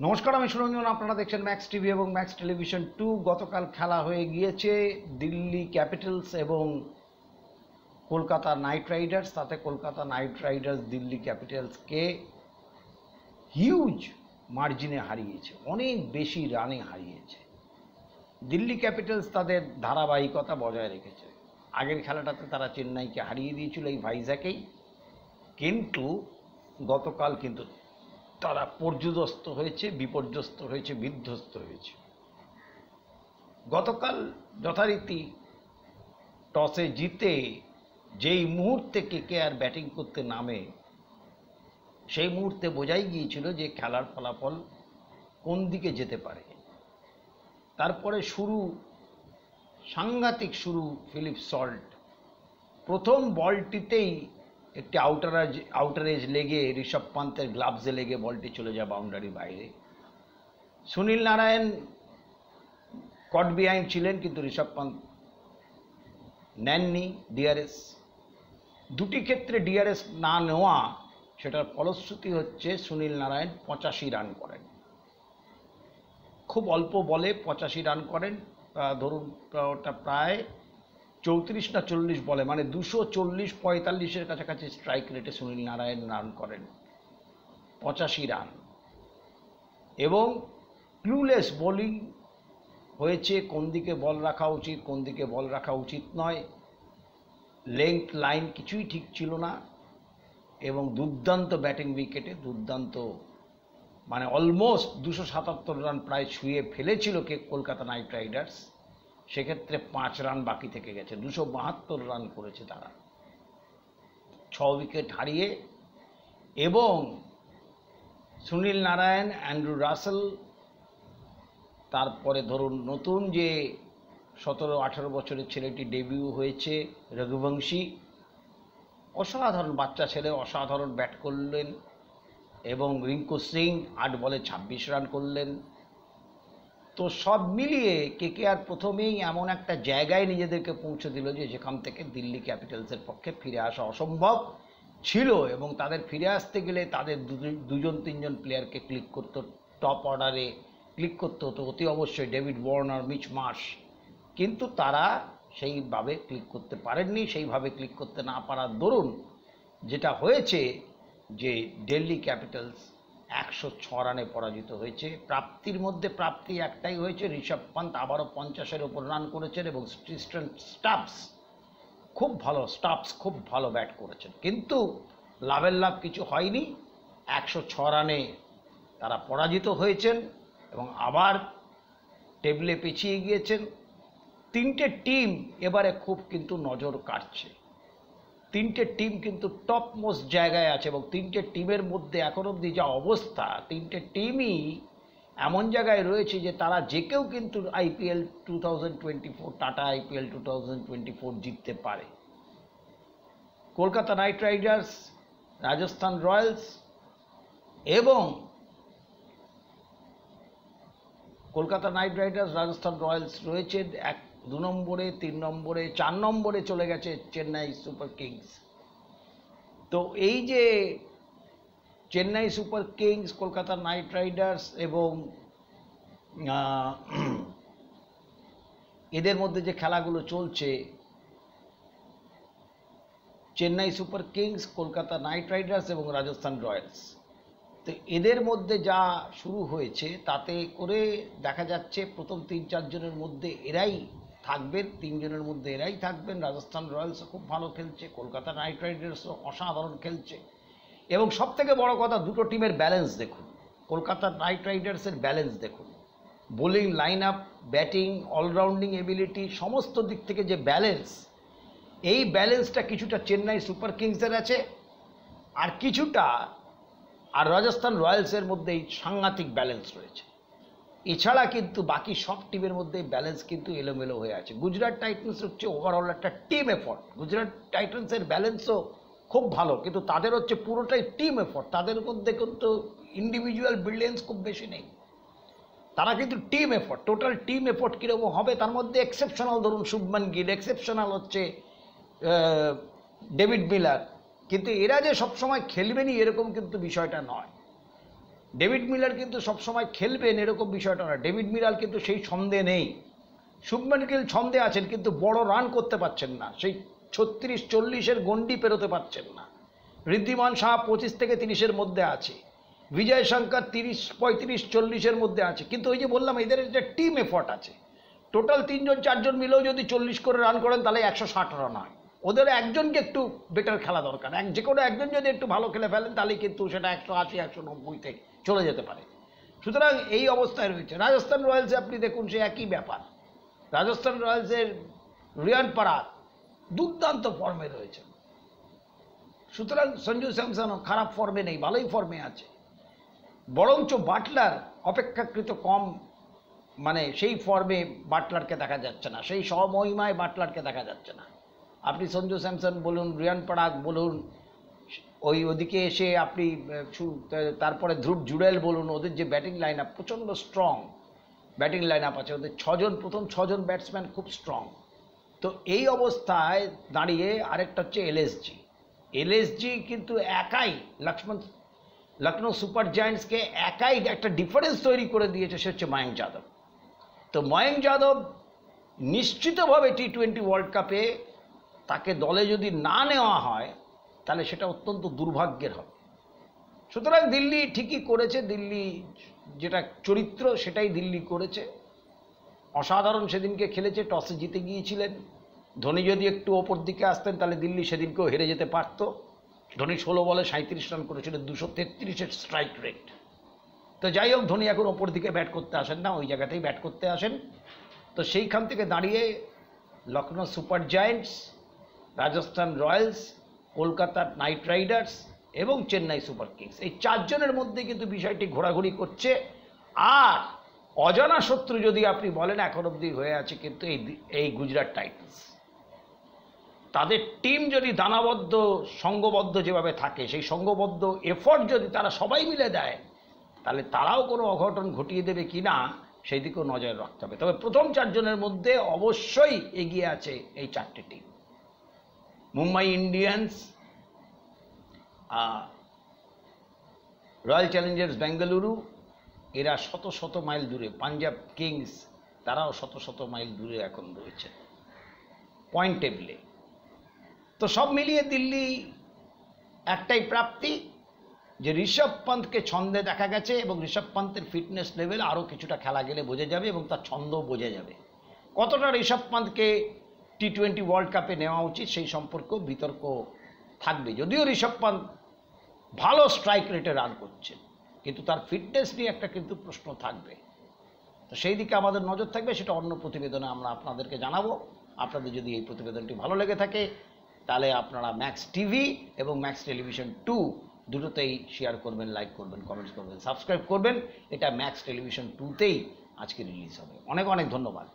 নমস্কার, আমি সুরঞ্জন। আপনারা দেখছেন ম্যাক্স টিভি এবং ম্যাক্স টেলিভিশন 2। গতকাল খেলা হয়ে গিয়েছে দিল্লি ক্যাপিটালস এবং কলকাতা নাইট রাইডার্স। তাতে কলকাতা নাইট রাইডার্স দিল্লি ক্যাপিটালসকে হিউজ মার্জিনে হারিয়েছে, অনেক বেশি রানে হারিয়েছে। দিল্লি ক্যাপিটালস তাদের ধারাবাহিকতা বজায় রেখেছে। আগের খেলাটাতে তারা চেন্নাইকে হারিয়ে দিয়েছিল এই ভাইজ্যাকেই, কিন্তু গতকাল কিন্তু তারা পর্যুদস্ত হয়েছে, বিপর্যস্ত হয়েছে, বিধ্বস্ত হয়েছে। গতকাল যথারীতি টসে জিতে যেই মুহূর্তে কেকেআর ব্যাটিং করতে নামে, সেই মুহূর্তে বোঝাই গিয়েছিল যে খেলার ফলাফল কোন দিকে যেতে পারে। তারপরে শুরু, সাংঘাতিক শুরু ফিলিপ সল্ট। প্রথম বলটিতেই একটি আউটার এজ লেগে ঋষভ পান্তের গ্লাভসে লেগে বলটি চলে যায় বাউন্ডারির বাইরে। সুনীল নারায়ণ কট বিহাইন্ড ছিলেন, কিন্তু ঋষভ পান্ত নেননি ডিআরএস। দুটি ক্ষেত্রে ডিআরএস না নেওয়া, সেটার ফলশ্রুতি হচ্ছে সুনীল নারায়ণ 85 রান করেন। খুব অল্প বলে 85 রান করেন। ধরুন ওটা প্রায় 34 না 40 বলে, মানে 240-45-এর কাছাকাছি স্ট্রাইক রেটে সুনীল নারায়ণ রান করেন, 85 রান। এবং ক্লুলেস বোলিং হয়েছে, কোন দিকে বল রাখা উচিত, কোন দিকে বল রাখা উচিত নয়, লেংথ লাইন কিছুই ঠিক ছিল না। এবং দুর্দান্ত ব্যাটিং উইকেটে, দুর্দান্ত, মানে অলমোস্ট 277 রান প্রায় ছুঁয়ে ফেলেছিল কলকাতা নাইট রাইডার্স। সেক্ষেত্রে 5 রান বাকি থেকে গেছে, 272 রান করেছে তারা 6 উইকেট হারিয়ে। এবং সুনীল নারায়ণ, অ্যান্ড্রু রাসেল, তারপরে ধরুন নতুন যে 17-18 বছরের ছেলেটি ডেবিউ হয়েছে রঘুবংশী, অসাধারণ বাচ্চা ছেলে, অসাধারণ ব্যাট করলেন। এবং রিঙ্কু সিং 8 বলে 26 রান করলেন। তো সব মিলিয়ে কেকেআর প্রথমেই এমন একটা জায়গায় নিজেদেরকে পৌঁছে দিল যে যেখান থেকে দিল্লি ক্যাপিটালসের পক্ষে ফিরে আসা অসম্ভব ছিল। এবং তাদের ফিরে আসতে গেলে তাদের 2-3 প্লেয়ারকে ক্লিক করতে, টপ অর্ডারে ক্লিক করতে হতো, অতি অবশ্যই ডেভিড ওয়ার্নার, মিচ মার্শ। কিন্তু তারা সেইভাবে ক্লিক করতে পারেননি। সেইভাবে ক্লিক করতে না পারার দরুন যেটা হয়েছে যে দিল্লি ক্যাপিটালস 106 রানে পরাজিত হয়েছে। প্রাপ্তির মধ্যে প্রাপ্তি একটাই হয়েছে, ঋষভ পান্ত আবারও 50-এর ওপর রান করেছেন এবং স্টাবস খুব ভালো ব্যাট করেছেন, কিন্তু লাভের লাভ কিছু হয়নি। 106 রানে তারা পরাজিত হয়েছেন এবং আবার টেবিলে পিছিয়ে গিয়েছেন। 3টে টিম এবারে খুব কিন্তু নজর কাটছে। 3টে টিম কিন্তু টপ মোস্ট জায়গায় আছে এবং 3টে টিমের মধ্যে এখন অবধি যা অবস্থা, 3টে টিমই এমন জায়গায় রয়েছে যে তারা যে কেউ কিন্তু IPL 2024, টাটা IPL 2024 জিততে পারে। Kolkata night Riders, Rajasthan Royals এবং Kolkata night Riders, Rajasthan Royals রয়েছে 2 নম্বরে, 3 নম্বরে, 4 নম্বরে চলে গেছে চেন্নাই সুপার কিংস। তো এই যে Chennai super kings, Kolkata night riders এবং এদের মধ্যে যে খেলাগুলো চলছে, Chennai super kings, Kolkata night riders এবং রাজস্থান রয়্যালস, তো এদের মধ্যে যা শুরু হয়েছে তাতে করে দেখা যাচ্ছে প্রথম 3-4 জনের মধ্যে এরাই থাকবেন, 3 জনের মধ্যে এরাই থাকবেন। রাজস্থান রয়্যালসও খুব ভালো খেলছে, কলকাতা নাইট রাইডার্সও অসাধারণ খেলছে। এবং সবথেকে বড় কথা, দুটো টিমের ব্যালেন্স দেখুন। কলকাতা নাইট রাইডার্সের ব্যালেন্স দেখুন, bowling line up, batting, all-rounding ability, সমস্ত দিক থেকে যে ব্যালেন্স, এই ব্যালেন্সটা কিছুটা চেন্নাই সুপার কিংসের আছে, আর কিছুটা আর রাজস্থান রয়্যালসের মধ্যে এই সাংঘাতিক ব্যালেন্স রয়েছে। এছাড়া কিন্তু বাকি সব টিমের মধ্যে ব্যালেন্স কিন্তু এলোমেলো হয়ে আছে। গুজরাট টাইটান্স হচ্ছে ওভারঅল একটা টিম এফর্ট। গুজরাট টাইটান্সের ব্যালেন্সও খুব ভালো, কিন্তু তাদের হচ্ছে পুরোটাই টিম এফর্ট। তাদের মধ্যে কিন্তু ইন্ডিভিজুয়াল ব্রিলিয়েন্স খুব বেশি নেই, তারা কিন্তু team effort, total team effort কীরকম হবে তার মধ্যে এক্সেপশনাল ধরুন শুভমান গিল, এক্সেপশনাল হচ্ছে ডেভিড মিলার, কিন্তু এরা যে সবসময় খেলবেনই এরকম কিন্তু বিষয়টা নয়। ডেভিড মিলার কিন্তু সবসময় খেলবেন এরকম বিষয়টা না। ডেভিড মিলার কিন্তু সেই ছন্দে নেই। শুভমান গিল ছন্দে আছেন কিন্তু বড় রান করতে পারছেন না, সেই 36-40-এর গন্ডি পেরোতে পারছেন না। ঋদ্ধিমান সাহা 25 থেকে 30-এর মধ্যে আছে, বিজয় শঙ্কর 30-35-40-এর মধ্যে আছে। কিন্তু ওই যে বললাম এদের একটা টিম এফর্ট আছে, টোটাল 3-4 মিলেও যদি 40 করে রান করেন তাহলে 160 রান হয়। ওদের একজনকে একটু বেটার খেলা দরকার, যে কোনো একজন যদি একটু ভালো খেলে ফেলেন তাহলে কিন্তু সেটা 180-190-তে চলে যেতে পারে। সুতরাং এই অবস্থায় রয়েছে। রাজস্থান রয়্যালসে আপনি দেখুন সে একই ব্যাপার। রাজস্থান রয়্যালসের রিয়ান পরাগ দুর্দান্ত ফর্মে রয়েছে, সুতরাং সঞ্জু স্যামসনও খারাপ ফর্মে নেই, ভালোই ফর্মে আছে। বরঞ্চ বাটলার অপেক্ষাকৃত কম, মানে সেই ফর্মে বাটলারকে দেখা যাচ্ছে না, সেই স্বমহিমায় বাটলারকে দেখা যাচ্ছে না। আপনি সঞ্জু স্যামসন বলুন, রিয়ান পরাগ বলুন, ওদিকে এসে আপনি তারপরে ধ্রুব জুড়েল বলুন, ওদের যে ব্যাটিং লাইন আপ প্রচণ্ড স্ট্রং ব্যাটিং লাইন আপ আছে ওদের। প্রথম ছজন ব্যাটসম্যান খুব স্ট্রং। তো এই অবস্থায় দাঁড়িয়ে আরেকটা হচ্ছে এলএসজি কিন্তু একাই লখনৌ সুপার জায়ান্টসকে একাই একটা ডিফারেন্স তৈরি করে দিয়েছে, সে হচ্ছে ময়ঙ্ক যাদব। তো ময়ঙ্ক যাদব নিশ্চিতভাবে টি-20 ওয়ার্ল্ড কাপে তাকে দলে যদি না নেওয়া হয় তাহলে সেটা অত্যন্ত দুর্ভাগ্যের হবে। সুতরাং দিল্লি ঠিকই করেছে, দিল্লি যেটা চরিত্র সেটাই দিল্লি করেছে। অসাধারণ সেদিনকে খেলেছে, টসে জিতে গিয়েছিলেন। ধোনি যদি একটু ওপর দিকে আসতেন তাহলে দিল্লি সেদিনকেও হেরে যেতে পারত। ধোনি 16 বলে 37 রান করেছিলেন, 233-এর স্ট্রাইক রেট। তো যাই হোক, ধোনি এখন ওপর দিকে ব্যাট করতে আসেন না, ওই জায়গাতেই ব্যাট করতে আসেন। তো সেইখান থেকে দাঁড়িয়ে Lucknow super giants, Rajasthan Royals, Kolkata night riders এবং চেন্নাই সুপার কিংস, এই 4 জনের মধ্যে কিন্তু বিষয়টি ঘোরাঘুরি করছে। আর অজানা শত্রু যদি আপনি বলেন এখন অবধি হয়ে আছে কিন্তু এই গুজরাট টাইটান্স। তাদের টিম যদি দানাবদ্ধ সংঘবদ্ধ যেভাবে থাকে, সেই সংঘবদ্ধ এফর্ট যদি তারা সবাই মিলে দেয় তাহলে তারাও কোনো অঘটন ঘটিয়ে দেবে কি না সেই দিকেও নজর রাখতে হবে। তবে প্রথম 4 জনের মধ্যে অবশ্যই এগিয়ে আছে এই 4টে team. Mumbai Indians, Royal Challengers Bengaluru, এরা শত শত মাইল দূরে। পাঞ্জাব কিংস তারাও শত শত মাইল দূরে এখন রয়েছে পয়েন্ট টেবিলে। তো সব মিলিয়ে দিল্লি একটাই প্রাপ্তি যে ঋষভ পন্থকে ছন্দে দেখা গেছে, এবং ঋষভ পন্থের ফিটনেস লেভেল আরও কিছুটা খেলা গেলে বোঝা যাবে, এবং তার ছন্দও বোঝা যাবে। কতটা ঋষভ পন্থকে টি-20 ওয়ার্ল্ড কাপে নেওয়া উচিত সেই সম্পর্কেও বিতর্ক থাকবে। যদিও ঋষভ পন্থ ভালো স্ট্রাইক রেটে রান করছে, কিন্তু তার ফিটনেস নিয়ে একটা কিন্তু প্রশ্ন থাকবে। তো সেই দিকে আমাদের নজর থাকবে, সেটা অন্য প্রতিবেদনে আমরা আপনাদেরকে জানাবো। আপনাদের যদি এই প্রতিবেদনটি ভালো লেগে থাকে তাহলে আপনারা ম্যাক্স টিভি এবং ম্যাক্স টেলিভিশন 2 দুটোতেই শেয়ার করবেন, লাইক করবেন, কমেন্টস করবেন, সাবস্ক্রাইব করবেন। এটা ম্যাক্স টেলিভিশন 2তেই আজকে রিলিজ হবে। অনেক অনেক ধন্যবাদ।